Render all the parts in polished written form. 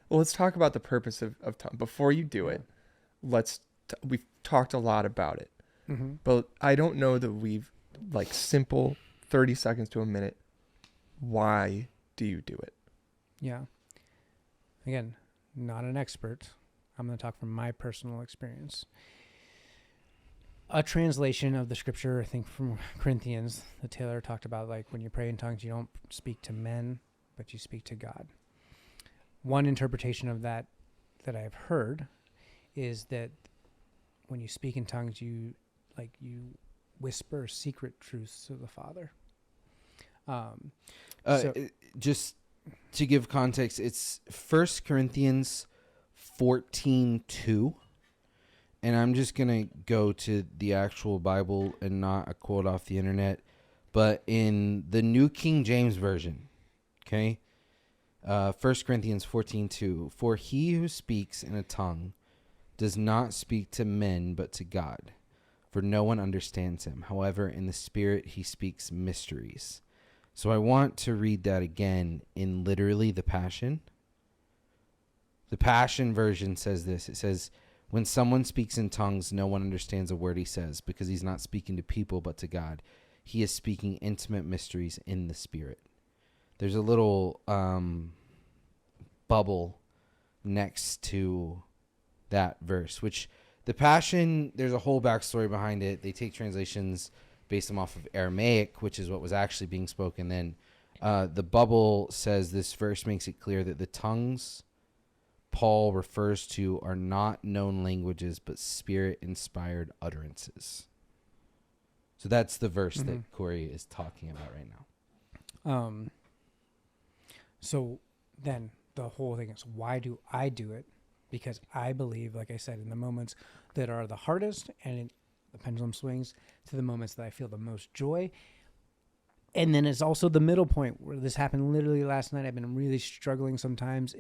Well, let's talk about the purpose of tongue. Before you do Yeah. it, we've talked a lot about it, Mm-hmm. but I don't know that we've like simple 30 seconds to a minute. Why do you do it? Yeah. Again, not an expert. I'm going to talk from my personal experience. A translation of the scripture, I think from Corinthians, that Taylor talked about, like when you pray in tongues, you don't speak to men, but you speak to God. One interpretation of that I've heard is that when you speak in tongues, you whisper secret truths to the Father. Um, Uh, so just to give context, it's 1 Corinthians 14:2. And I'm just going to go to the actual Bible and not a quote off the internet. But in the New King James Version, okay, 1 Corinthians 14:2, for he who speaks in a tongue does not speak to men but to God, for no one understands him. However, in the Spirit he speaks mysteries. So I want to read that again in literally the Passion. The Passion version says this. It says, when someone speaks in tongues, no one understands a word he says because he's not speaking to people but to God. He is speaking intimate mysteries in the Spirit. There's a little bubble next to that verse, which the Passion, there's a whole backstory behind it. They take translations based them off of Aramaic, which is what was actually being spoken then. The bubble says this verse makes it clear that the tongues Paul refers to are not known languages, but Spirit-inspired utterances. So that's the verse mm-hmm. that Corey is talking about right now. So then the whole thing is, why do I do it? Because I believe, like I said, in the moments that are the hardest and the pendulum swings to the moments that I feel the most joy. And then it's also the middle point where this happened literally last night. I've been really struggling sometimes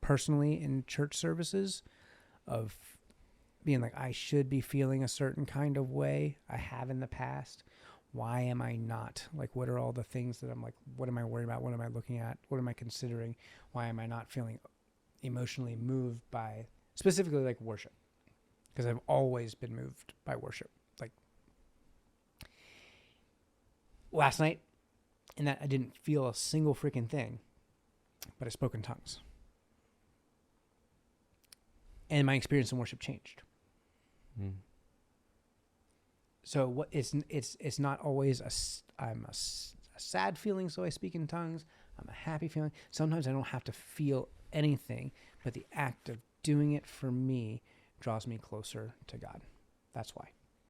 personally in church services of being like, I should be feeling a certain kind of way. I have in the past. Why am I not? Like, what are all the things that I'm like, what am I worried about? What am I looking at? What am I considering? Why am I not feeling emotionally moved by specifically like worship? Because I've always been moved by worship. Like last night, in that I didn't feel a single freaking thing, but I spoke in tongues. And my experience in worship changed. Mm. So what it's not always a sad feeling, so I speak in tongues. I'm a happy feeling. Sometimes I don't have to feel anything, but the act of doing it for me draws me closer to God. That's why.